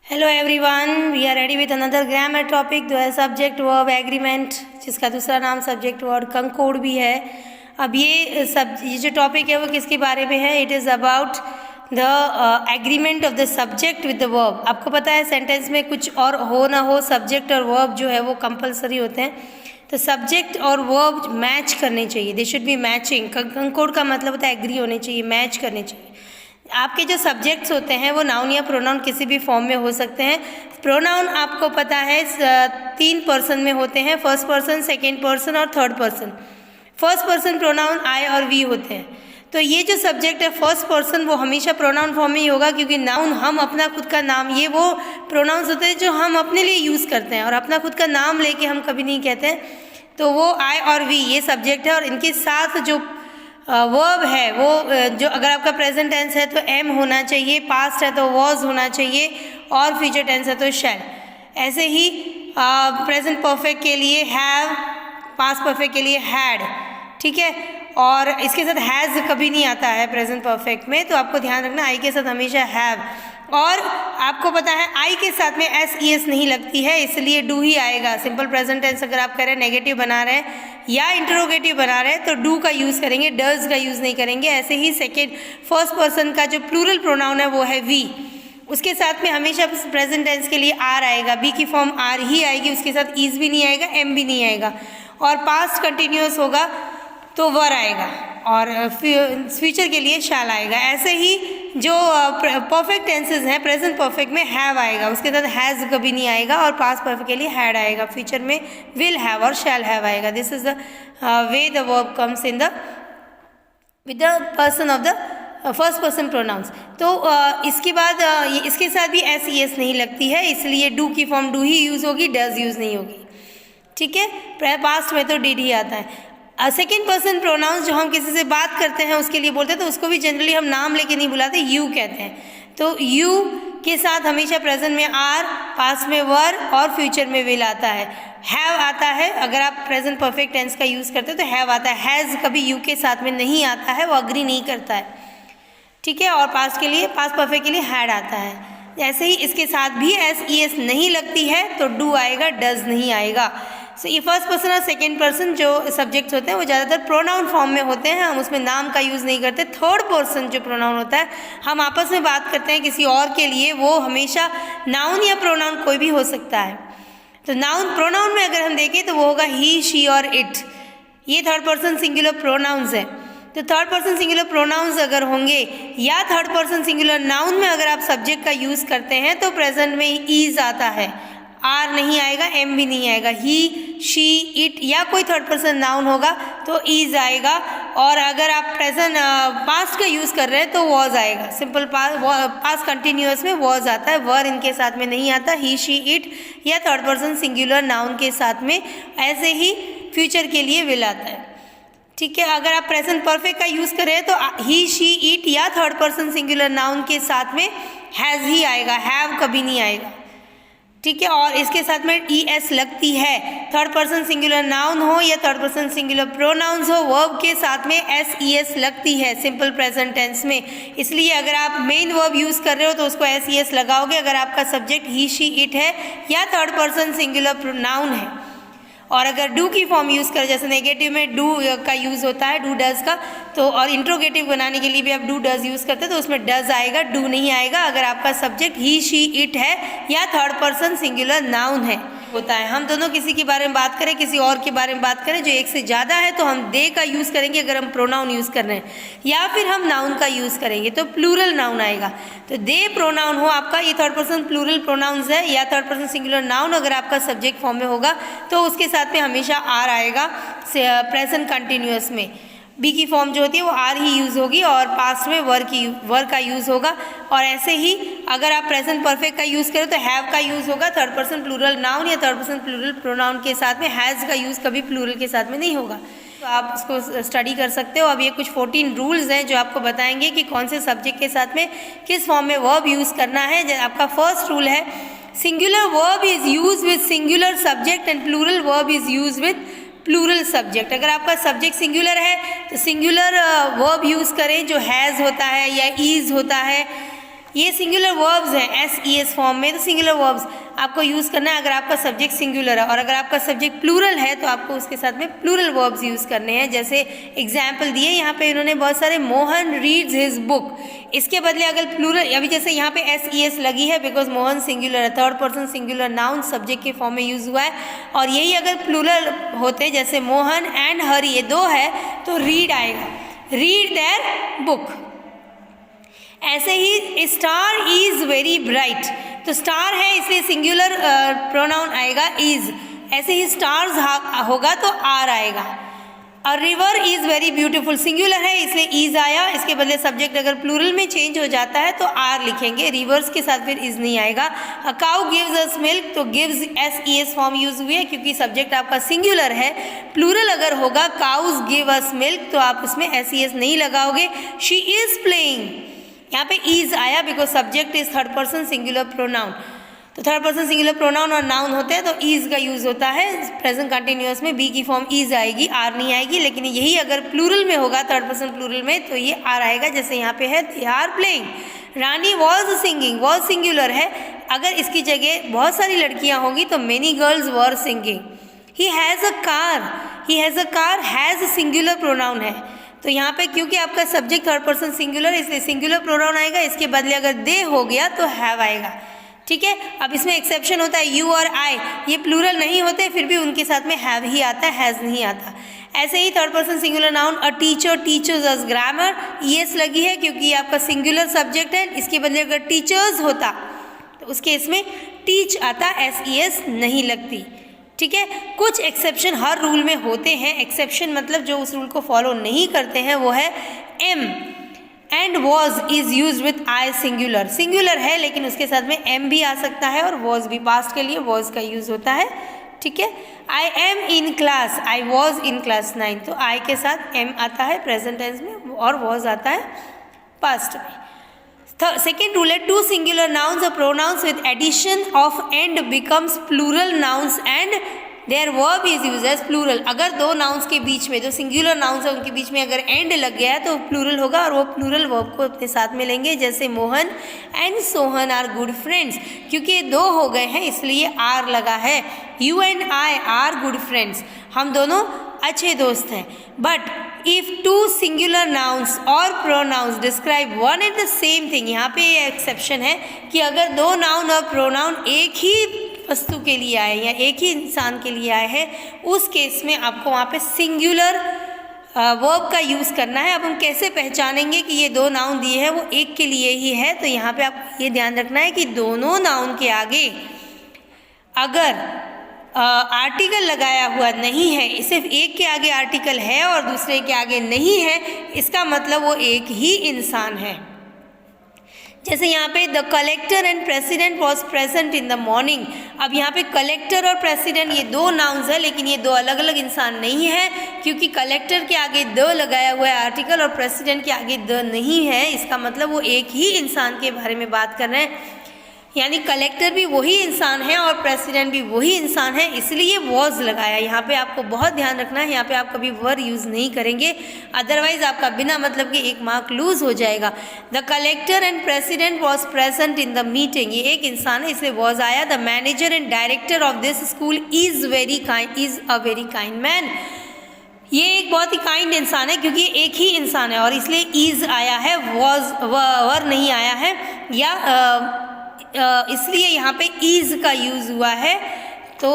Hello everyone, we are ready with another grammar topic जो है subject verb agreement, जिसका दूसरा नाम सब्जेक्ट वर्ब कंकोड भी है। अब ये जो टॉपिक है वो किसके बारे में है? It is about the agreement of the subject with the verb. आपको पता है सेंटेंस में कुछ और हो ना हो, सब्जेक्ट और वर्ब जो है वो कंपलसरी होते हैं। तो सब्जेक्ट और वर्ब मैच करने चाहिए, दे शुड बी मैचिंग। कंकोड का मतलब होता है एग्री होने चाहिए, मैच करने चाहिए। आपके जो सब्जेक्ट्स होते हैं वो नाउन या प्रोनाउन किसी भी फॉर्म में हो सकते हैं। प्रोनाउन आपको पता है 3 पर्सन में होते हैं, फर्स्ट पर्सन, सेकेंड पर्सन और third person. First person pronoun आई और वी होते हैं। तो ये जो सब्जेक्ट है फर्स्ट पर्सन वो हमेशा प्रोनाउन फॉर्म में ही होगा, क्योंकि नाउन हम अपना खुद का नाम, ये वो प्रोनाउंस होते हैं जो हम अपने लिए यूज़ करते हैं और अपना खुद का नाम लेके हम कभी नहीं कहते हैं। तो वो आई और वी ये सब्जेक्ट है, और इनके साथ जो वर्ब है वो जो अगर आपका प्रेजेंट टेंस है तो एम होना चाहिए, पास्ट है तो वॉज होना चाहिए, और फ्यूचर टेंस है तो शैल। ऐसे ही प्रेजेंट परफेक्ट के लिए हैव, पास्ट परफेक्ट के लिए हैड, ठीक है। और इसके साथ हैज़ कभी नहीं आता है प्रेजेंट परफेक्ट में, तो आपको ध्यान रखना आई के साथ हमेशा हैव। और आपको पता है आई के साथ में एस ई एस नहीं लगती है, इसलिए डू ही आएगा। सिंपल प्रेजेंट टेंस अगर आप करें, नेगेटिव बना रहे हैं या इंटरोगेटिव बना रहे हैं तो डू का यूज़ करेंगे, डज का यूज़ नहीं करेंगे। ऐसे ही फर्स्ट पर्सन का जो प्लूरल प्रोनाउन है वो है वी, उसके साथ में हमेशा प्रेजेंट टेंस के लिए आर आएगा, बी की फॉर्म आर ही आएगी, उसके साथ ईज भी नहीं आएगा, एम भी नहीं आएगा। और पास्ट कंटिन्यूस होगा तो वर आएगा, और फ्यूचर के लिए शैल आएगा। ऐसे ही जो परफेक्ट टेंसेस हैं प्रेजेंट परफेक्ट में हैव आएगा, उसके साथ हैज़ कभी नहीं आएगा, और पास्ट परफेक्ट के लिए हैड आएगा, फ्यूचर में विल हैव और शैल हैव आएगा। This is the way the verb comes in the with the person of the first person pronouns. तो इसके बाद इसके साथ भी एस ई एस नहीं लगती है, इसलिए डू की फॉर्म डू ही यूज़ होगी, डज यूज़ नहीं होगी, ठीक है। पास्ट में तो डिड ही आता है। सेकेंड पर्सन प्रोनाउंस जो हम किसी से बात करते हैं उसके लिए बोलते हैं, तो उसको भी जनरली हम नाम लेके नहीं बुलाते, यू कहते हैं। तो यू के साथ हमेशा प्रेजेंट में आर, पास्ट में वर और फ्यूचर में विल आता है। हैव आता है अगर आप प्रेजेंट परफेक्ट टेंस का यूज़ करते हो तो हैव आता है। हैज़ कभी यू के साथ में नहीं आता है, वो अग्री नहीं करता है, ठीक है। और पास्ट के लिए, पास्ट परफेक्ट के लिए हैड आता है। ऐसे ही इसके साथ भी एस ई एस नहीं लगती है तो डू आएगा, डज नहीं आएगा। सो ये फर्स्ट पर्सन और सेकेंड पर्सन जो सब्जेक्ट्स होते हैं वो ज़्यादातर प्रोनाउन फॉर्म में होते हैं, हम उसमें नाम का यूज़ नहीं करते। थर्ड पर्सन जो प्रोनाउन होता है, हम आपस में बात करते हैं किसी और के लिए, वो हमेशा नाउन या प्रोनाउन कोई भी हो सकता है। तो नाउन प्रोनाउन में अगर हम देखें तो वो होगा ही, शी और इट, ये थर्ड पर्सन सिंगुलर प्रोनाउंस है। तो थर्ड पर्सन सिंगुलर प्रोनाउंस अगर होंगे या थर्ड पर्सन सिंगुलर नाउन में अगर आप सब्जेक्ट का यूज़ करते हैं तो प्रेजेंट में ईज आता है, आर नहीं आएगा, एम भी नहीं आएगा। ही, शी, इट या कोई थर्ड पर्सन नाउन होगा तो ईज आएगा। और अगर आप प्रेजेंट पास्ट का यूज़ कर रहे हैं तो वॉज आएगा। सिंपल पास्ट कंटिन्यूअस में वॉज आता है, वर इनके साथ में नहीं आता, ही, शी, इट या थर्ड पर्सन सिंगुलर नाउन के साथ में। ऐसे ही फ्यूचर के लिए विल आता है, ठीक है। अगर आप प्रेजेंट परफेक्ट का यूज़ करें तो ही, शी, इट या थर्ड पर्सन सिंगुलर नाउन के साथ में हैज़ ही आएगा, हैव कभी नहीं आएगा, ठीक है। और इसके साथ में ई एस लगती है, थर्ड पर्सन सिंगुलर नाउन हो या थर्ड पर्सन सिंगुलर प्रोनाउंस हो, वर्ब के साथ में एस ई एस लगती है सिंपल प्रेजेंट टेंस में। इसलिए अगर आप मेन वर्ब यूज़ कर रहे हो तो उसको एस ई एस लगाओगे अगर आपका सब्जेक्ट ही, शी, इट है या थर्ड पर्सन सिंगुलर नाउन है। और अगर डू की फॉर्म यूज़ कर, जैसे नेगेटिव में डू का यूज़ होता है, डू डज का, तो और इंट्रोगेटिव बनाने के लिए भी आप डू डज यूज़ करते हैं तो उसमें डज आएगा, डू नहीं आएगा अगर आपका सब्जेक्ट ही, शी, इट है या थर्ड पर्सन सिंगुलर नाउन है होता है। हम दोनों किसी के बारे में बात करें, किसी और के बारे में बात करें जो एक से ज़्यादा है तो हम दे का यूज़ करेंगे अगर हम प्रोनाउन यूज़ कर रहे हैं, या फिर हम नाउन का यूज़ करेंगे तो प्लूरल नाउन आएगा। तो दे प्रोनाउन हो आपका, ये थर्ड पर्सन प्लूरल प्रोनाउंस है, या थर्ड पर्सन सिंगुलर नाउन अगर आपका सब्जेक्ट फॉर्म में होगा तो उसके साथ में हमेशा आर आएगा प्रेजेंट कंटिन्यूअस में। बी की फॉर्म जो होती है वो आर ही यूज़ होगी, और पास्ट में वर का यूज़ होगा। और ऐसे ही अगर आप प्रेजेंट परफेक्ट का यूज़ करें तो हैव का यूज़ होगा थर्ड पर्सन प्लूरल नाउन या थर्ड पर्सन प्लूरल प्रोनाउन के साथ में, हैज़ का यूज़ कभी प्लूरल के साथ में नहीं होगा। तो आप इसको स्टडी कर सकते हो। अब ये कुछ 14 रूल्स हैं जो आपको बताएंगे कि कौन से सब्जेक्ट के साथ में किस फॉर्म में वर्ब यूज़ करना है। आपका फर्स्ट रूल है, singular verb is use with singular subject and plural verb is use with plural subject. अगर आपका सब्जेक्ट सिंगुलर है तो सिंगुलर वर्ब यूज़ करें जो हैज़ होता है या ईज होता है ये सिंगुलर वर्ब्स हैं SES फॉर्म में, तो सिंगुलर वर्ब्स आपको यूज़ करना है अगर आपका सब्जेक्ट सिंगुलर है, और अगर आपका सब्जेक्ट प्लूरल है तो आपको उसके साथ में प्लूरल वर्ब्स यूज़ करने हैं। जैसे एग्जाम्पल दिए यहाँ पे इन्होंने बहुत सारे, मोहन रीड्स हिज बुक, इसके बदले अगर प्लूरल, अभी जैसे यहाँ पे SES लगी है बिकॉज मोहन सिंगुलर है, third person singular noun subject के फॉर्म में यूज़ हुआ है, और यही अगर प्लूरल होते जैसे मोहन एंड हरी, ये दो है तो रीड आएगा, रीड देयर बुक। ऐसे ही स्टार इज़ वेरी ब्राइट, तो स्टार है इसलिए सिंगुलर प्रोनाउन आएगा इज़, ऐसे ही स्टार्स होगा तो आर आएगा। और river is very beautiful, singular है इसलिए इज़ आया, इसके बदले सब्जेक्ट अगर प्लूरल में चेंज हो जाता है तो आर लिखेंगे, रिवर्स के साथ फिर इज़ नहीं आएगा। A cow gives us milk, तो गिव्स SES फॉर्म यूज़ हुई है क्योंकि सब्जेक्ट आपका सिंगुलर है। प्लूरल अगर होगा काउज गिव अस मिल्क, तो आप उसमें SES नहीं लगाओगे। शी इज़ प्लेइंग, यहाँ पे इज़ आया because subject is third person singular pronoun, तो थर्ड पर्सन सिंगुलर प्रोनाउन और नाउन होते हैं तो इज़ का यूज़ होता है। प्रेजेंट कंटिन्यूअस में बी की फॉर्म इज़ आएगी, आर नहीं आएगी, लेकिन यही अगर प्लूरल में होगा, थर्ड पर्सन प्लूरल में, तो ये आर आएगा, जैसे यहाँ पे है they are playing. Rani was singing, was singular है, अगर इसकी जगह बहुत सारी लड़कियाँ होंगी तो many girls were singing. He has a car, he has a car, has singular pronoun है, तो यहाँ पे क्योंकि आपका सब्जेक्ट थर्ड पर्सन सिंगुलर इसलिए सिंगुलर प्रोनाउन आएगा, इसके बदले अगर दे हो गया तो हैव आएगा। ठीक है, अब इसमें एक्सेप्शन होता है, यू और आई, ये प्लूरल नहीं होते फिर भी उनके साथ में हैव ही आता है, हैज़ नहीं आता। ऐसे ही third person singular noun, a teacher teachers us, grammar ES लगी है क्योंकि ये आपका सिंगुलर सब्जेक्ट है, इसके बदले अगर टीचर्स होता तो उसके इसमें टीच आता, SES नहीं लगती। ठीक है, कुछ एक्सेप्शन हर रूल में होते हैं, एक्सेप्शन मतलब जो उस रूल को फॉलो नहीं करते हैं, वो है am and was is use with I singular, singular है लेकिन उसके साथ में एम भी आ सकता है और वॉज भी, पास्ट के लिए वॉज का यूज़ होता है। ठीक है, I am in class, I was in class 9, तो आई के साथ एम आता है प्रेजेंट टेंस में और वॉज आता है पास्ट में। सेकेंड रूल है, टू सिंगुलर नाउन्स और pronouns with addition of and becomes plural nouns and their verb is use as plural. अगर दो नाउन्स के बीच में, जो सिंगुलर नाउन्स है उनके बीच में अगर एंड लग गया है तो प्लूरल होगा और वो प्लूरल वर्ब को अपने साथ में लेंगे, जैसे Mohan and Sohan are good friends, क्योंकि ये दो हो गए हैं इसलिए आर लगा है। You and I are good friends, हम दोनों अच्छे दोस्त हैं। But if two singular nouns और pronouns describe one and the same thing, यहाँ पे ये एक्सेप्शन है कि अगर दो नाउन और प्रोनाउन एक ही वस्तु के लिए आए या एक ही इंसान के लिए आए हैं, उस केस में आपको वहाँ पे सिंगुलर वर्ब का यूज़ करना है। अब हम कैसे पहचानेंगे कि ये दो नाउन दिए हैं वो एक के लिए ही है, तो यहाँ पे आपको ये ध्यान रखना है कि दोनों नाउन के आगे अगर आर्टिकल लगाया हुआ नहीं है, सिर्फ एक के आगे आर्टिकल है और दूसरे के आगे नहीं है, इसका मतलब वो एक ही इंसान है। जैसे यहाँ पे the collector and president was present in the morning, अब यहाँ पे कलेक्टर और प्रेसिडेंट ये दो नाउन्स है लेकिन ये दो अलग अलग इंसान नहीं है, क्योंकि कलेक्टर के आगे द लगाया हुआ है आर्टिकल और प्रेसिडेंट के आगे द नहीं है, इसका मतलब वो एक ही इंसान के बारे में बात कर रहे हैं। यानी कलेक्टर भी वही इंसान है और प्रेसिडेंट भी वही इंसान है, इसलिए वॉज लगाया। यहाँ पे आपको बहुत ध्यान रखना है, यहाँ पे आप कभी वर यूज़ नहीं करेंगे, अदरवाइज आपका बिना मतलब के एक मार्क लूज हो जाएगा। The collector and president was present in the meeting, ये एक इंसान है इसलिए वॉज आया। The manager and director of this school is a very kind man, ये एक बहुत ही काइंड इंसान है क्योंकि एक ही इंसान है और इसलिए इज़ आया है, वॉज वर नहीं आया है, या इसलिए यहाँ पे इज़ का यूज़ हुआ है, तो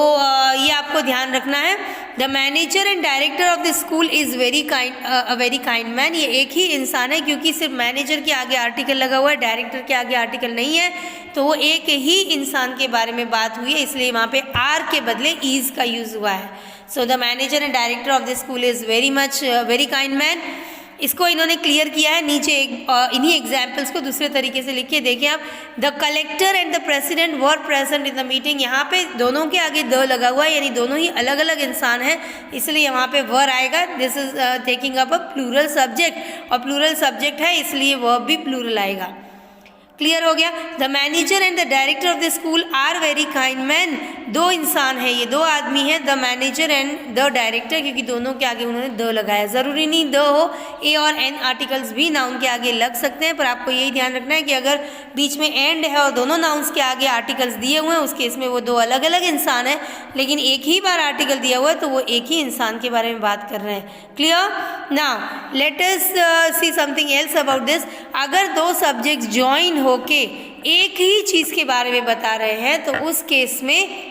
ये आपको ध्यान रखना है। The manager and director of the school is very kind man, ये एक ही इंसान है क्योंकि सिर्फ मैनेजर के आगे आर्टिकल लगा हुआ है, डायरेक्टर के आगे आर्टिकल नहीं है, तो वो एक ही इंसान के बारे में बात हुई है, इसलिए वहाँ पे आर के बदले इज़ का यूज़ हुआ है। So the manager and director of the school is very kind man. इसको इन्होंने क्लियर किया है, नीचे इन्हीं एग्जाम्पल्स को दूसरे तरीके से लिखिए, देखिए आप। The collector and the president were present in the meeting, यहाँ पे दोनों के आगे द लगा हुआ है, यानी दोनों ही अलग अलग इंसान हैं, इसलिए वहाँ पे वर आएगा। This is taking up a plural subject, और प्लूरल सब्जेक्ट है इसलिए वर्ब भी प्लूरल आएगा। क्लियर हो गया। The manager and the director of the school are very kind man, दो इंसान है, ये दो आदमी है, the manager and the director, क्योंकि दोनों के आगे उन्होंने द लगाया, ज़रूरी नहीं द हो, ए और एन आर्टिकल्स भी नाउन के आगे लग सकते हैं, पर आपको यही ध्यान रखना है कि अगर बीच में एंड है और दोनों नाउन्स के आगे आर्टिकल्स दिए हुए हैं, उस केस में वो दो अलग अलग इंसान है, लेकिन एक ही बार आर्टिकल दिया हुआ है तो वो एक ही इंसान के बारे में बात कर रहे हैं। Clear. Now let us see something else about this. अगर दो सब्जेक्ट्स ज्वाइन होके एक ही चीज़ के बारे में बता रहे हैं तो उस केस में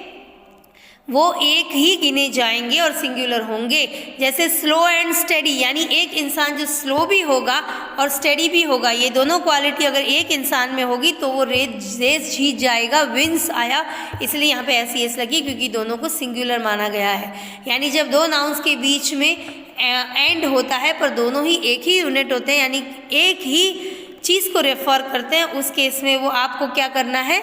वो एक ही गिने जाएंगे और सिंगुलर होंगे। जैसे स्लो एंड स्टडी, यानी एक इंसान जो स्लो भी होगा और स्टडी भी होगा, ये दोनों क्वालिटी अगर एक इंसान में होगी तो वो रेस जीत जाएगा, विंस आया, इसलिए यहाँ पे ऐसी एस लगी क्योंकि दोनों को सिंगुलर माना गया है। यानी जब दो नाउन्स के बीच में एंड होता है पर दोनों ही एक ही यूनिट होते हैं, यानी एक ही चीज़ को रेफर करते हैं, उस केस में वो आपको क्या करना है,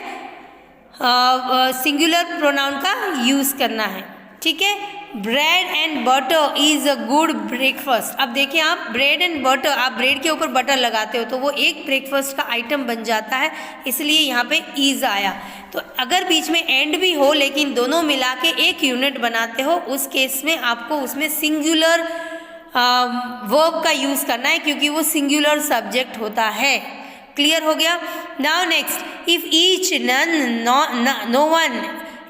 सिंगुलर प्रोनाउन का यूज़ करना है। ठीक है। Bread and butter is a good breakfast. अब देखिए आप ब्रेड एंड बटर, आप ब्रेड के ऊपर बटर लगाते हो तो वो एक ब्रेकफास्ट का आइटम बन जाता है, इसलिए यहाँ पे इज़ आया। तो अगर बीच में एंड भी हो लेकिन दोनों मिला के एक यूनिट बनाते हो, उस केस में आपको उसमें सिंगुलर वर्ब का यूज़ करना है क्योंकि वो सिंगुलर सब्जेक्ट होता है। क्लियर हो गया। Now next, if each, none, no one,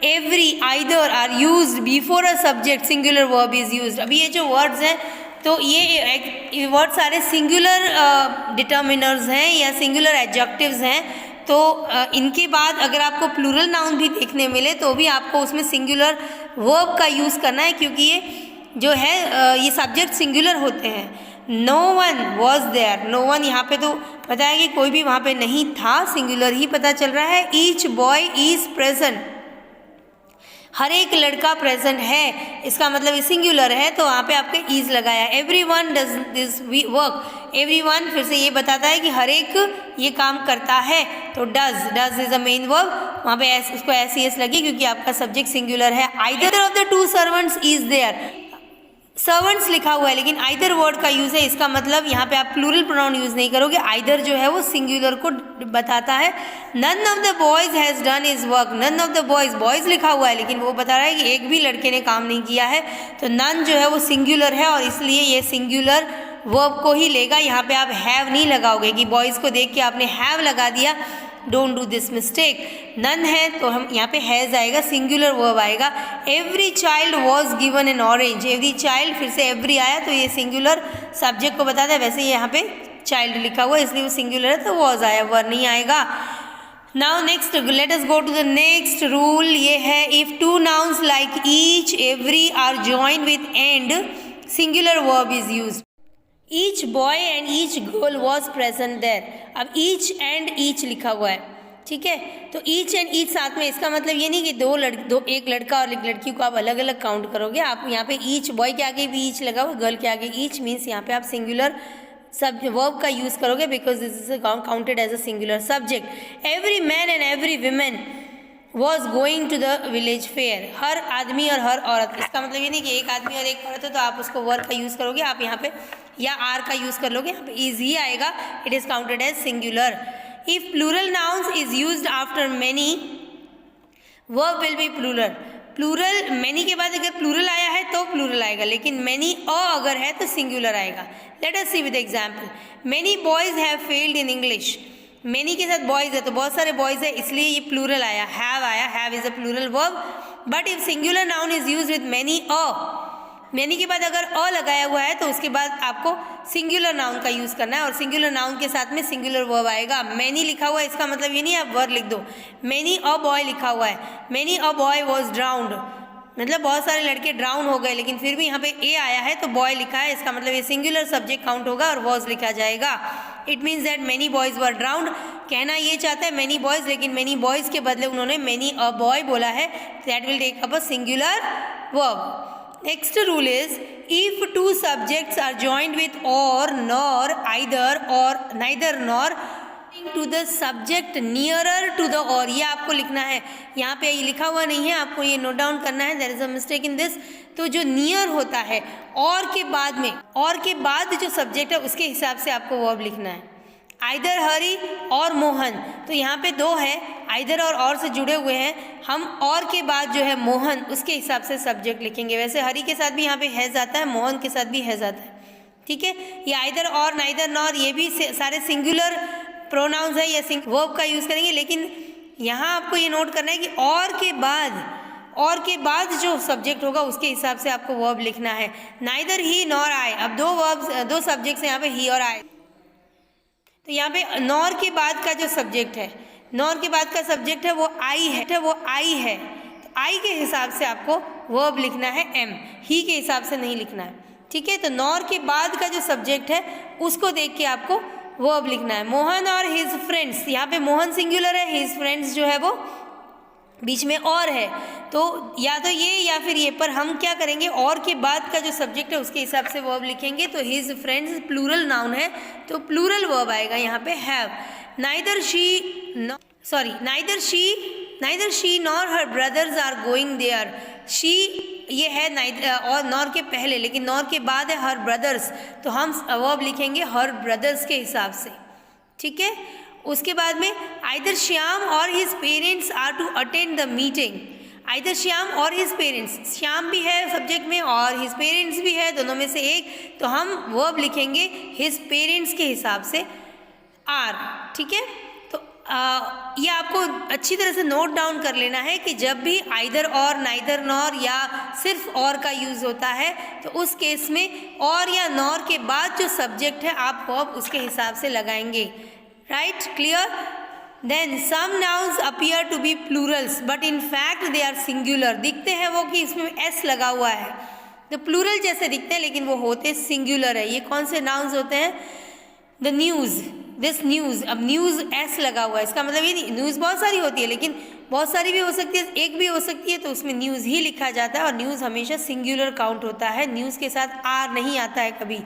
every, either are used before a subject, singular verb is used. अभी ये जो वर्ड्स हैं तो ये वर्ड सारे सिंगुलर डिटर्मिनर्स हैं या सिंगुलर एडजेक्टिव्स हैं, तो इनके बाद अगर आपको प्लूरल नाउन भी देखने मिले तो भी आपको उसमें सिंगुलर वर्ब का यूज़ करना है क्योंकि ये जो है ये सब्जेक्ट सिंगुलर होते हैं। No one was there, no one यहाँ पे तो बताया कि कोई भी वहाँ पे नहीं था, सिंगुलर ही पता चल रहा है। ईच बॉय इज प्रेजेंट, हर एक लड़का प्रेजेंट है, इसका मतलब सिंगुलर है तो वहाँ पे आपके इज लगाया। Every one does this work, every one फिर से ये बताता है कि हर एक ये काम करता है, तो does is a main verb, वहाँ पे उसको ऐसी एस लगी क्योंकि आपका सब्जेक्ट सिंगुलर है। Either of the two servants is there, servants लिखा हुआ है लेकिन आइदर वर्ड का यूज़ है, इसका मतलब यहाँ पे आप प्लूरल प्रोनाउन यूज़ नहीं करोगे, आइदर जो है वो सिंगुलर को बताता है। None of the boys has done his work, none of the boys, boys लिखा हुआ है लेकिन वो बता रहा है कि एक भी लड़के ने काम नहीं किया है, तो नन जो है वो सिंगुलर है और इसलिए ये सिंगुलर वर्ब को ही लेगा। यहाँ पे आप हैव नहीं लगाओगे कि बॉयज़ को देख के आपने हैव लगा दिया, don't do this mistake. None है तो हम यहाँ पे हैज़ आएगा, सिंगुलर वर्ब आएगा। Every child was given an orange, every child फिर से एवरी आया तो ये सिंगुलर सब्जेक्ट को बताता है, वैसे यहाँ पे चाइल्ड लिखा हुआ है इसलिए वो सिंगुलर है तो वॉज आया, वर नहीं आएगा। Now next let us go to the next rule, ये है if two nouns like each, every are joined with and, singular verb is used. Each boy and each girl was present there, अब each and each लिखा हुआ है, ठीक है, तो each and each साथ में, इसका मतलब ये नहीं कि एक लड़का और एक लड़की को आप अलग अलग काउंट करोगे। आप यहाँ पे ईच, बॉय के आगे भी ईच लगा हुआ, गर्ल के आगे ईच, मीन्स यहाँ पे आप सिंगुलर सब वर्ब का यूज़ करोगे because this is counted as a singular subject. Every man and every women was going to the village fair, हर आदमी और हर औरत, इसका मतलब ये नहीं कि एक आदमी और एक औरत है तो आप उसको वर्ब का यूज़ करोगे, आप यहाँ पे या आर का यूज़ कर लोगे, यहाँ पे इज ही आएगा, it is counted as singular. If plural nouns is used after many, verb will be plural. Plural many के बाद अगर प्लूरल आया है तो प्लूरल आएगा, लेकिन मैनी अगर है तो सिंगुलर आएगा। Let us see with example, many boys have failed in English, many के साथ बॉयज है तो बहुत सारे बॉयज है इसलिए ये प्लूरल आया, have is a plural verb. But if singular noun is used with many many के बाद अगर लगाया हुआ है तो उसके बाद आपको सिंगुलर नाउन का यूज़ करना है और सिंगुलर नाउन के साथ में सिंगुलर वर्ब आएगा। मैनी लिखा हुआ है इसका मतलब ये नहीं आप वर्ब लिख दो, मैनी अ बॉय लिखा हुआ है, many a boy was drowned, मतलब बहुत सारे लड़के ड्राउन हो गए, लेकिन फिर भी यहाँ पे ए आया है तो बॉय लिखा है, इसका मतलब ये सिंगुलर सब्जेक्ट काउंट होगा और वॉज लिखा जाएगा। It means that many boys were drowned, कहना ये चाहता है मैनी बॉयज़, लेकिन मैनी बॉयज़ के बदले उन्होंने मैनी अ बॉय बोला है, that will take up a singular verb. Next rule is if two subjects are joined with or, nor, either or neither nor to the subject nearer to the or, ये आपको लिखना है, यहाँ पे ये लिखा हुआ नहीं है, आपको ये नोट डाउन करना है, there is a mistake in this। तो जो नियर होता है और के बाद में, और के बाद जो सब्जेक्ट है उसके हिसाब से आपको वर्ब लिखना है। आइदर हरी और मोहन, तो यहाँ पे दो है, आइदर और से जुड़े हुए हैं, हम और के बाद जो है मोहन, उसके हिसाब से सब्जेक्ट लिखेंगे। वैसे हरी के साथ भी यहाँ पे हैज़ आता है, मोहन के साथ भी हैज़ आता है, ठीक है। ये आइदर और, नाइदर नॉर, ये भी सारे सिंगुलर प्रोनाउंस है या वर्ब का यूज़ करेंगे। लेकिन यहाँ आपको ये नोट करना है कि और के बाद जो सब्जेक्ट होगा उसके हिसाब से आपको वर्ब लिखना है। नाइदर ही नॉर आई, अब दो सब्जेक्ट्स हैं यहाँ पे, ही और आई। तो यहाँ पे नॉर के बाद का जो सब्जेक्ट है, नॉर के बाद का सब्जेक्ट है वो आई है, तो आई के हिसाब से आपको वर्ब लिखना है एम, ही के हिसाब से नहीं लिखना है, ठीक है। तो नॉर के बाद का जो सब्जेक्ट है उसको देख के आपको वर्ब लिखना है। मोहन और हिज फ्रेंड्स, यहाँ पे मोहन सिंगुलर है, हिज फ्रेंड्स जो है वो बीच में और है, तो या तो ये या फिर ये, पर हम क्या करेंगे, और के बाद का जो सब्जेक्ट है उसके हिसाब से वर्ब लिखेंगे। तो हिज फ्रेंड्स प्लूरल नाउन है, तो प्लूरल वर्ब आएगा यहाँ पे have. Neither she nor her brothers are going there, she ये है नाइदर और नॉर के पहले, लेकिन नॉर के बाद है हर ब्रदर्स, तो हम वर्ब लिखेंगे हर ब्रदर्स के हिसाब से, ठीक है। उसके बाद में आइदर श्याम और his parents are to attend the meeting, either Shyam और हिज पेरेंट्स, श्याम भी है सब्जेक्ट में और हिज पेरेंट्स भी है, दोनों में से एक, तो हम वर्ब लिखेंगे हिज पेरेंट्स के हिसाब से आर, ठीक है। तो ये आपको अच्छी तरह से नोट डाउन कर लेना है कि जब भी आइदर और, नाइदर नॉर या सिर्फ और का यूज़ होता है तो उस केस में और या नॉर के बाद जो सब्जेक्ट है आप वर्ब उसके हिसाब से लगाएंगे, right, clear. Then some nouns appear to be plurals but in fact they are singular, दिखते हैं वो कि इसमें एस लगा हुआ है, तो प्लूरल जैसे दिखते हैं लेकिन वो होते सिंगुलर है। ये कौन से नाउन्स होते हैं, द न्यूज़, दिस न्यूज़, अब न्यूज़ एस लगा हुआ है, इसका मतलब ये नहीं, न्यूज़ बहुत सारी होती है लेकिन बहुत सारी भी हो सकती है, एक भी हो सकती है, तो उसमें न्यूज़ ही लिखा जाता है और न्यूज़ हमेशा सिंगुलर काउंट होता है, न्यूज़ के साथ आर नहीं आता है कभी।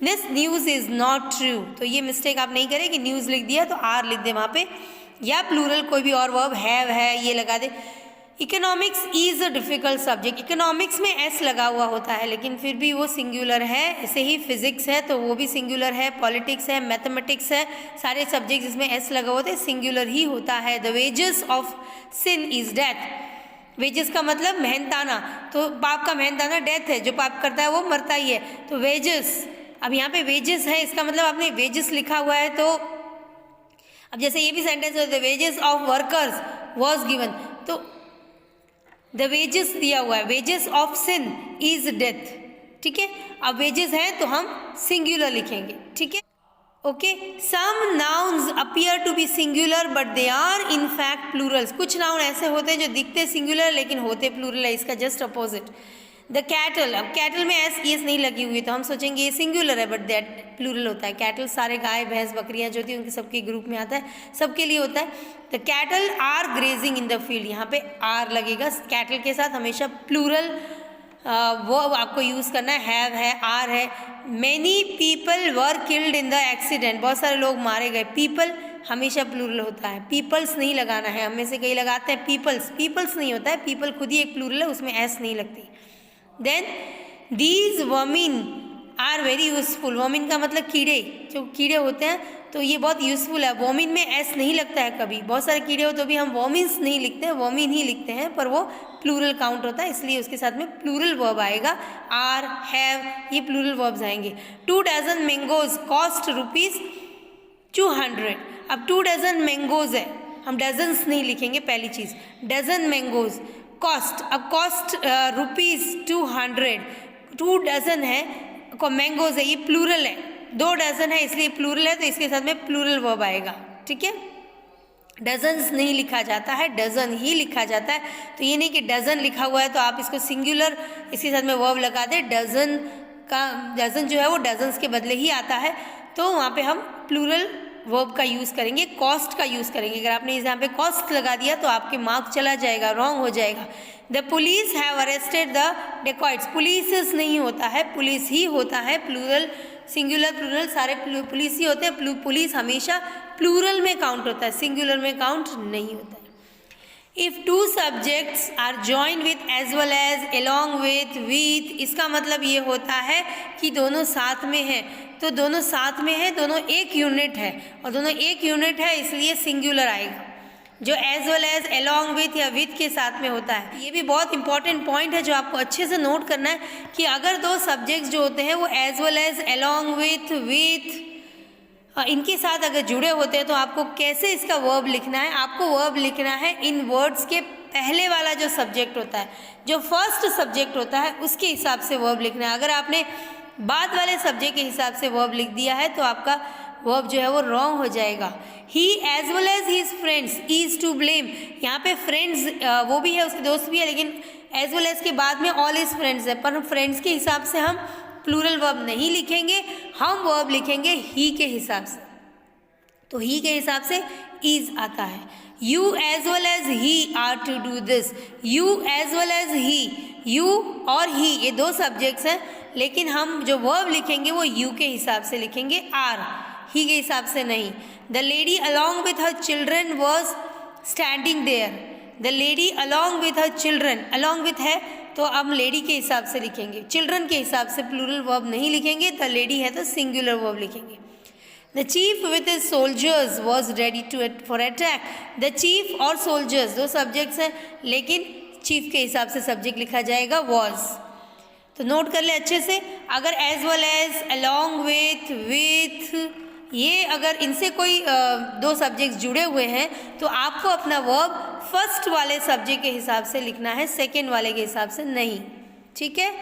This news is not true, तो ये मिस्टेक आप नहीं करें कि न्यूज़ लिख दिया तो आर लिख दे वहाँ पे, या प्लूरल कोई भी और वर्ब हैव है ये लगा दे। Economics is a difficult subject, economics में एस लगा हुआ होता है लेकिन फिर भी वो सिंगुलर है, ऐसे ही फिजिक्स है तो वो भी सिंगुलर है, पॉलिटिक्स है, मैथमेटिक्स है, सारे सब्जेक्ट जिसमें एस लगा होता है सिंगुलर ही होता है। The wages of sin is death, wages का मतलब मेहनताना, तो पाप का मेहनताना डेथ है, जो पाप करता है वो मरता ही है, तो वेजेस, अब यहाँ पे वेजेस है इसका मतलब आपने वेजेस लिखा हुआ है, तो अब जैसे ये भी सेंटेंस होता है wages of workers was given, तो द वेजेस दिया हुआ है, wages of sin is death, ठीक है। अब वेजेस है तो हम सिंगुलर लिखेंगे, ठीक है, okay. Some nouns appear to be singular but they are in fact plurals, कुछ नाउन ऐसे होते हैं जो दिखते सिंगुलर लेकिन होते प्लूरल है, इसका जस्ट अपोजिट। द कैटल, अब कैटल में एस ईएस नहीं लगी हुई तो हम सोचेंगे ये सिंगुलर है बट दैट प्लूरल होता है। कैटल सारे गाय भैंस बकरियां जो होती हैं उनके सबके ग्रुप में आता है, सबके लिए होता है। The cattle are grazing in the field, यहाँ पे आर लगेगा, कैटल के साथ हमेशा प्लूरल वो आपको यूज़ करना है, आर है। Many people were killed in the accident, बहुत सारे लोग मारे गए, पीपल हमेशा प्लूरल होता है, पीपल्स नहीं लगाना है, हम में से कई लगाते हैं पीपल्स, पीपल्स नहीं होता है, पीपल खुद ही एक प्लूरल है उसमें एस नहीं लगती। Then these vermin are very useful, vermin का मतलब कीड़े, जो कीड़े होते हैं तो ये बहुत यूजफुल है, वर्मिन में एस नहीं लगता है कभी, बहुत सारे कीड़े हो तो भी हम वर्मिन्स नहीं लिखते हैं, वर्मिन ही लिखते हैं, पर वो प्लूरल काउंट होता है इसलिए उसके साथ में प्लूरल वर्ब आएगा, आर, हैव, ये प्लूरल वर्ब्स आएंगे। 2 डजन मैंगोज कॉस्ट ₹200, अब 2 डजन मैंगोज है, हम डजन्स नहीं लिखेंगे, पहली चीज़ डजन मैंगोज कॉस्ट, अब कॉस्ट ₹200, 2 डजन है, मैंगोज है, ये प्लूरल है, 2 डजन है इसलिए प्लूरल है तो इसके साथ में प्लूरल वर्ब आएगा, ठीक है। डजन्स नहीं लिखा जाता है, डजन ही लिखा जाता है, तो ये नहीं कि डजन लिखा हुआ है तो आप इसको सिंगुलर इसके साथ में वर्ब लगा दें, डजन का डजन जो है वो डजन्स के बदले ही आता है, तो वहाँ पे हम प्लूरल वर्ब का यूज़ करेंगे, कॉस्ट का यूज़ करेंगे। अगर आपने यहाँ पे कॉस्ट लगा दिया तो आपके मार्क चला जाएगा, रॉन्ग हो जाएगा। The police have arrested the dacoits, police नहीं होता है, पुलिस ही होता है, प्लूरल सिंगुलर प्लूरल सारे पुलिस ही होते हैं, पुलिस हमेशा प्लूरल में काउंट होता है, सिंगुलर में काउंट नहीं होता है। If 2 subjects are joined with as well as, along with, इसका मतलब ये होता है कि दोनों साथ में हैं, तो दोनों साथ में है, दोनों एक यूनिट है, और दोनों एक यूनिट है इसलिए सिंगुलर आएगा, जो as well as, along with या विथ के साथ में होता है। ये भी बहुत इंपॉर्टेंट पॉइंट है जो आपको अच्छे से नोट करना है कि अगर दो सब्जेक्ट्स जो होते हैं वो as well as, along with इनके साथ अगर जुड़े होते हैं तो आपको कैसे इसका वर्ब लिखना है, आपको वर्ब लिखना है इन वर्ड्स के पहले वाला जो सब्जेक्ट होता है, जो फर्स्ट सब्जेक्ट होता है उसके हिसाब से वर्ब लिखना है। अगर आपने बाद वाले सब्जेक्ट के हिसाब से वर्ब लिख दिया है तो आपका वर्ब जो है वो रॉन्ग हो जाएगा। He as well as his friends is to blame, यहाँ पे फ्रेंड्स वो भी है, उसके दोस्त भी है, लेकिन एज वेल एज के बाद में ऑल हिज फ्रेंड्स है, पर फ्रेंड्स के हिसाब से हम प्लूरल वर्ब नहीं लिखेंगे, हम वर्ब लिखेंगे ही के हिसाब से। तो ही के हिसाब से इज आता है। You as well as he are to do this, you as well as he, you और ही ये दो सब्जेक्ट्स हैं, लेकिन हम जो वर्ब लिखेंगे वो यू के हिसाब से लिखेंगे, आर, ही के हिसाब से नहीं। The lady along with her children was standing there, the lady along with her children, along with है तो हम लेडी के हिसाब से लिखेंगे, चिल्ड्रन के हिसाब से प्लूरल वर्ब नहीं लिखेंगे। द लेडी है तो सिंगुलर वर्ब लिखेंगे। The chief with his soldiers was ready to for attack, the chief और सोल्जर्स दो सब्जेक्ट्स हैं, लेकिन चीफ के हिसाब से सब्जेक्ट लिखा जाएगा वॉज। तो नोट कर ले अच्छे से, अगर as well as, along with ये अगर इनसे कोई दो सब्जेक्ट्स जुड़े हुए हैं तो आपको अपना वर्ब फर्स्ट वाले सब्जेक्ट के हिसाब से लिखना है, सेकेंड वाले के हिसाब से नहीं, ठीक है।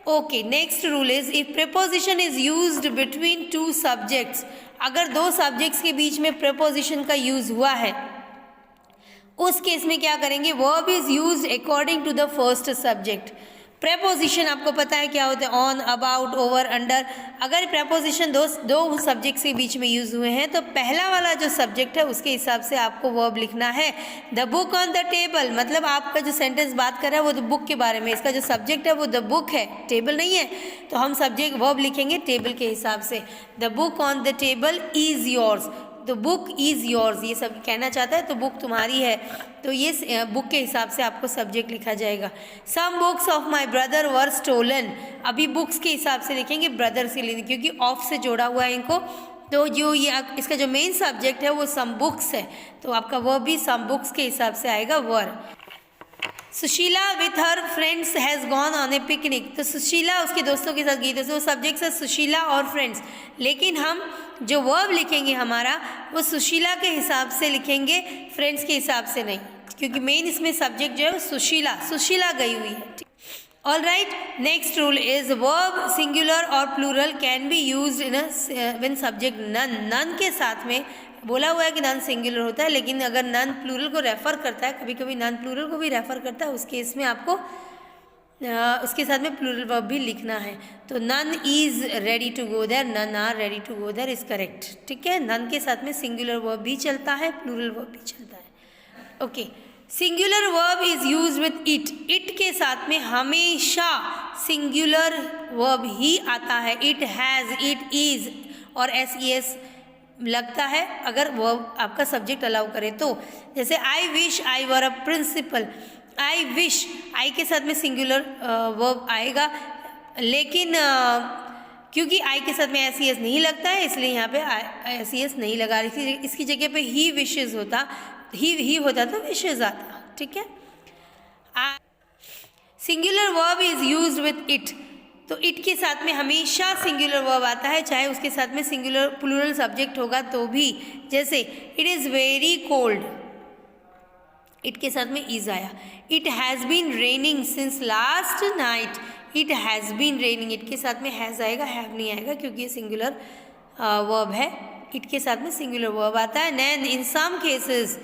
Okay, next rule is if preposition is used between two subjects, अगर दो सब्जेक्ट्स के बीच में प्रेपोजिशन का यूज हुआ है उस केस में क्या करेंगे, verb is used according to the first subject. Preposition आपको पता है क्या होते हैं, ऑन, अबाउट, ओवर, अंडर। अगर प्रेपोजिशन दो सब्जेक्ट्स के बीच में यूज हुए हैं तो पहला वाला जो सब्जेक्ट है उसके हिसाब से आपको वर्ब लिखना है। The book on the table, मतलब आपका जो सेंटेंस बात कर रहा है वो द बुक के बारे में, इसका जो सब्जेक्ट है वो द बुक है, टेबल नहीं है, तो हम सब्जेक्ट वर्ब लिखेंगे टेबल के हिसाब से। The book on the table is yours, the book is yours, ये सब कहना चाहता है तो बुक तुम्हारी है, तो ये बुक के हिसाब से आपको सब्जेक्ट लिखा जाएगा। Some books of my brother were stolen, अभी बुक्स के हिसाब से लिखेंगे, ब्रदर से लेंगे क्योंकि ऑफ से जोड़ा हुआ है इनको, तो जो ये इसका जो मेन सब्जेक्ट है वो सम बुक्स है, तो आपका वर्ब भी सम बुक्स के हिसाब से आएगा, were. Sushila with her friends has gone on a picnic, तो सुशीला उसके दोस्तों के साथ गई, तो सब्जेक्ट्स है सुशीला और फ्रेंड्स, लेकिन हम जो वर्ब लिखेंगे हमारा वो सुशीला के हिसाब से लिखेंगे, फ्रेंड्स के हिसाब से नहीं, क्योंकि मेन इसमें सब्जेक्ट जो है वो सुशीला गई हुई है। All right, next rule is verb singular और plural can be used in when subject none, none के साथ में बोला हुआ है कि नन सिंगुलर होता है, लेकिन अगर नन प्लूरल को रेफर करता है, कभी कभी नन प्लूरल को भी रेफर करता है, उस केस में आपको उसके साथ में प्लूरल वर्ब भी लिखना है। तो none is ready to go there, none are ready to go there is correct, ठीक है। नन के साथ में सिंगुलर वर्ब भी चलता है, प्लूरल वर्ब भी चलता है। Okay, singular verb is used with it, it के साथ में हमेशा सिंगुलर वर्ब ही आता है। इट हैज़, इट इज और एस लगता है अगर वर्ब आपका सब्जेक्ट अलाउ करे तो, जैसे I wish I were a principal, I wish, I के साथ में सिंगुलर वर्ब आएगा, लेकिन क्योंकि आई के साथ में एस नहीं लगता है इसलिए यहाँ पे एस नहीं लगा रही थी, इसकी जगह पे ही विशेज होता, ही होता तो विशेज आता, ठीक है। Singular verb is used with it, तो इट के साथ में हमेशा सिंगुलर वर्ब आता है, चाहे उसके साथ में सिंगुलर प्लूरल सब्जेक्ट होगा तो भी। जैसे it is very cold, it के साथ में इज आया। It has been raining since last night, it has been raining, it के साथ में हैज़ आएगा, हैव नहीं आएगा क्योंकि ये सिंगुलर वर्ब है, इट के साथ में सिंगुलर वर्ब आता है। Then in some cases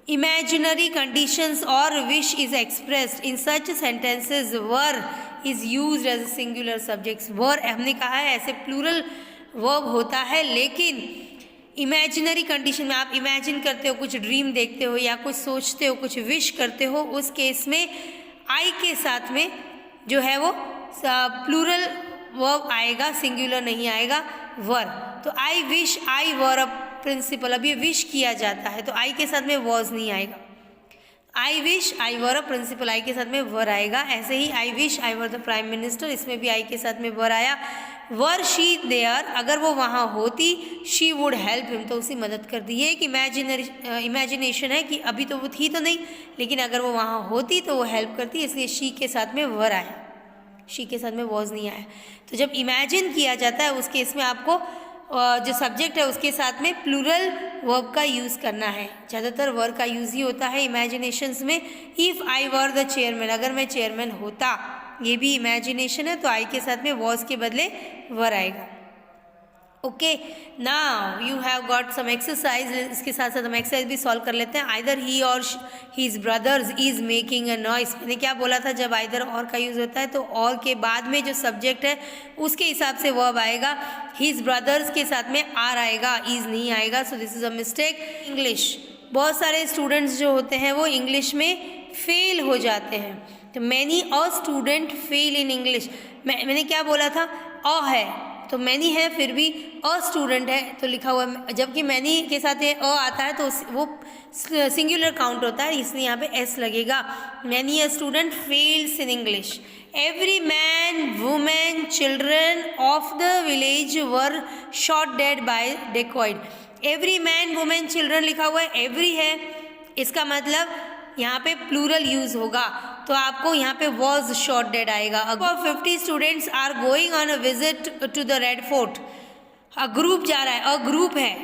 imaginary conditions or wish is expressed in such sentences were is used as a singular subjects। were हमने कहा है ऐसे प्लूरल वर्ब होता है, लेकिन इमेजिनरी कंडीशन में आप इमेजिन करते हो, कुछ ड्रीम देखते हो या कुछ सोचते हो, कुछ विश करते हो, उस केस में आई के साथ में जो है वो प्लूरल वर्ब आएगा, सिंगुलर नहीं आएगा, वर। तो आई wish I were a principal, अब ये विश किया जाता है तो आई के साथ में वॉज नहीं आएगा। आई wish I were a principal, आई के साथ में वर आएगा। ऐसे ही I wish I were the prime minister, इसमें भी आई के साथ में वर आया। वर शी देयर, अगर वो वहाँ होती, शी वुड हेल्प हिम, तो उसी मदद कर दी। ये एक इमेजिनेशन है कि अभी तो वो थी तो नहीं, लेकिन अगर वो वहाँ होती तो वो हेल्प करती, इसलिए शी के साथ में वर आया, शी के साथ में वॉज नहीं आया। तो जब इमेजिन किया जाता है उस केस में आपको जो सब्जेक्ट है उसके साथ में प्लूरल वर्ब का यूज़ करना है। ज़्यादातर वर्ब का यूज़ ही होता है इमेजिनेशंस में। If I were the chairman, अगर मैं चेयरमैन होता, ये भी इमेजिनेशन है, तो आई के साथ में वॉज के बदले वर आएगा। Okay, now you have got some exercise. इसके साथ साथ हम एक्सरसाइज भी सॉल्व कर लेते हैं। Either he or his brothers is making a noise, मैंने क्या बोला था, जब आइदर और का यूज़ होता है तो और के बाद में जो सब्जेक्ट है उसके हिसाब से वर्ब आएगा। हीज ब्रदर्स के साथ में आर आएगा, इज नहीं आएगा, so this is a mistake. English, बहुत सारे स्टूडेंट्स जो होते हैं वो इंग्लिश में फेल हो जाते हैं, तो many a student fail in English. मैंने क्या बोला था, अ है तो मैनी है, फिर भी अ स्टूडेंट है तो लिखा हुआ है, जबकि मैनी के साथ अ आता है तो वो सिंगुलर काउंट होता है, इसलिए यहाँ पे एस लगेगा। Many a student fails in English. Every man women children of the village were shot dead by dacoits. Every man women children लिखा हुआ है, एवरी है, इसका मतलब यहाँ पे प्लूरल यूज होगा, तो आपको यहाँ पे वॉज शॉट डेड आएगा। अगर 50 students are going on a visit to the Red Fort, a group जा रहा है, अ ग्रुप है,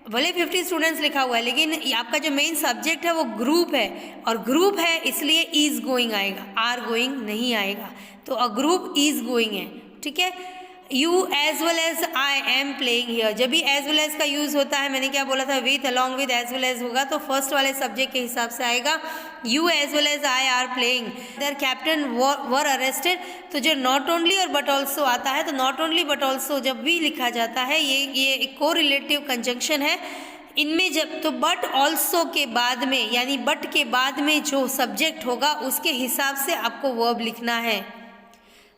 भले 50 स्टूडेंट्स लिखा हुआ है लेकिन आपका जो मेन सब्जेक्ट है वो ग्रुप है, और ग्रुप है इसलिए इज गोइंग आएगा, आर गोइंग नहीं आएगा, तो अ ग्रुप इज गोइंग है। ठीक है, you as well as I am playing here, जब भी एज वेल एज का यूज होता है, मैंने क्या बोला था, with along with as well as होगा, तो फर्स्ट वाले सब्जेक्ट के हिसाब से आएगा। You as well as I are playing, their captain were arrested, तो जो नॉट ओनली और बट ऑल्सो आता है, तो नॉट ओनली बट ऑल्सो जब भी लिखा जाता है, ये कोरिलेटिव कंजंक्शन है इनमें, जब तो बट ऑल्सो के बाद में, यानी बट के बाद में जो सब्जेक्ट होगा उसके हिसाब से आपको वर्ब लिखना है।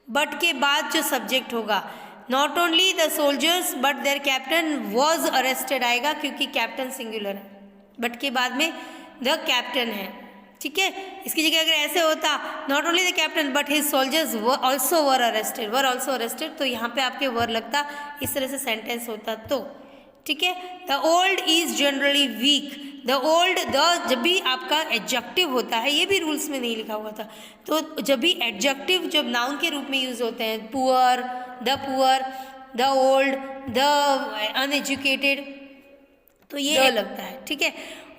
बट के बाद जो सब्जेक्ट होगा, not only the soldiers but there captain was arrested आएगा, क्योंकि कैप्टन सिंगुलर है, बट के बाद में द कैप्टन है। ठीक है, इसकी जगह अगर ऐसे होता, not only the captain but his soldiers also were arrested, तो यहाँ पे आपके वर लगता, इस तरह से सेंटेंस होता तो। ठीक है, the old is generally weak, the old, the जब भी आपका एडजेक्टिव होता है, ये भी रूल्स में नहीं लिखा हुआ था, तो जब भी एडजेक्टिव जब नाउन के रूप में यूज होते हैं, poor, the old, the uneducated, तो ये लगता है। ठीक है,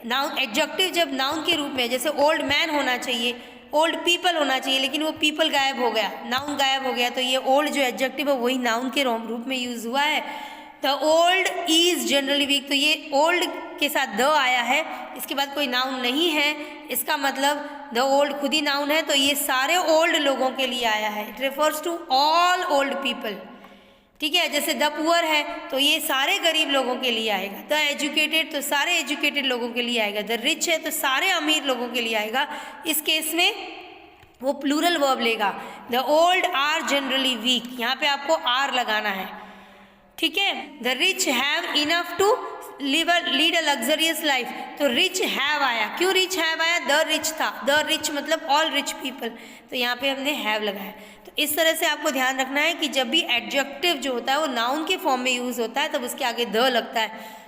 नाउन एडजेक्टिव जब नाउन के रूप में, जैसे ओल्ड मैन होना चाहिए, ओल्ड पीपल होना चाहिए, लेकिन वो पीपल गायब हो गया, नाउन गायब हो गया, तो ये ओल्ड जो एडजेक्टिव है वही नाउन के रूप में यूज हुआ है। The old is generally weak, तो ये ओल्ड के साथ द आया है, इसके बाद कोई नाउन नहीं है, इसका मतलब द ओल्ड खुद ही नाउन है, तो ये सारे ओल्ड लोगों के लिए आया है। It refers to all old people. ठीक है, जैसे द पुअर है तो ये सारे गरीब लोगों के लिए आएगा, द एजुकेटेड तो सारे एजुकेटेड लोगों के लिए आएगा, द रिच है तो सारे अमीर लोगों के लिए आएगा। इस केस में वो प्लूरल वर्ब लेगा। The old are generally weak, यहाँ पे आपको आर लगाना है। ठीक है, the rich have enough to lead a luxurious life, तो रिच हैव आया, क्यों रिच हैव आया, द रिच था, द रिच मतलब ऑल रिच पीपल, तो यहाँ पे हमने हैव लगाया। तो इस तरह से आपको ध्यान रखना है कि जब भी एडजेक्टिव जो होता है वो नाउन के फॉर्म में यूज होता है, तब उसके आगे द लगता है,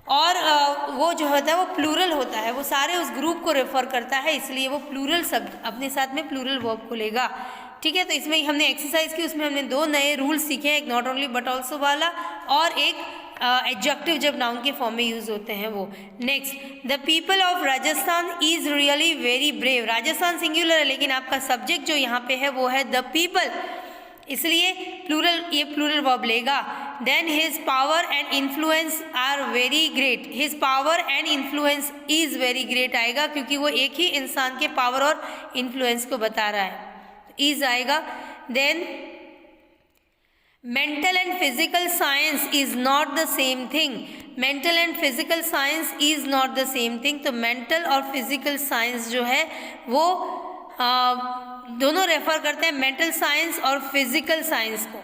और वो जो होता है वो प्लूरल होता है, वो सारे उस ग्रुप को रेफर करता है, इसलिए वो प्लूरल शब्द अपने साथ में प्लूरल वर्ब को लेगा। ठीक है, तो इसमें हमने एक्सरसाइज की, उसमें हमने 2 नए रूल सीखे हैं, एक नॉट ओनली बट ऑल्सो वाला, और एक एडजेक्टिव जब नाउन के फॉर्म में यूज होते हैं वो। Next, the people of Rajasthan is really very brave, Rajasthan singular है लेकिन आपका सब्जेक्ट जो यहाँ पे है वो है द पीपल, इसलिए प्लूरल, ये प्लूरल वर्ब लेगा। Then his power and influence are very great, his power and influence is very great आएगा, क्योंकि वो एक ही इंसान के पावर और इन्फ्लुएंस को बता रहा है, इज आएगा। Then mental and physical science is not the same thing, mental and physical science is not the same thing, तो मेंटल और फिजिकल साइंस जो है वो दोनों रेफर करते हैं मेंटल साइंस और फिजिकल साइंस को,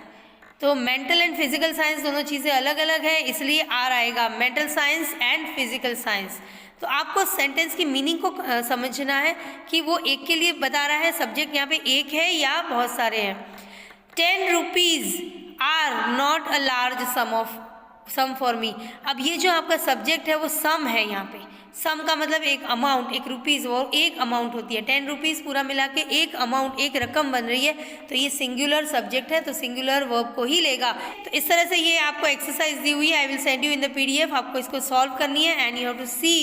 तो मेंटल एंड फिजिकल साइंस दोनों चीज़ें अलग अलग है, इसलिए आर आएगा, mental science and physical science. तो आपको सेंटेंस की मीनिंग को समझना है कि वो एक के लिए बता रहा है, सब्जेक्ट यहाँ पे एक है या बहुत सारे हैं। 10 rupees are not a large sum for me. अब ये जो आपका सब्जेक्ट है वो सम है, यहाँ पे सम का मतलब एक अमाउंट, एक रुपीज़, वो एक अमाउंट होती है, 10 रुपीज़ पूरा मिला के एक अमाउंट, एक रकम बन रही है, तो ये सिंगुलर सब्जेक्ट है तो सिंगुलर वर्ब को ही लेगा। तो इस तरह से ये आपको एक्सरसाइज दी हुई है, I will send you in the PDF, आपको इसको सॉल्व करनी है and you have to see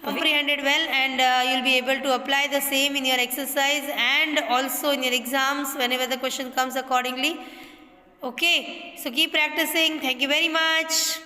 comprehended well, and you'll be able to apply the same in your exercise and also in your exams whenever the question comes accordingly. Okay, so keep practicing. Thank you very much.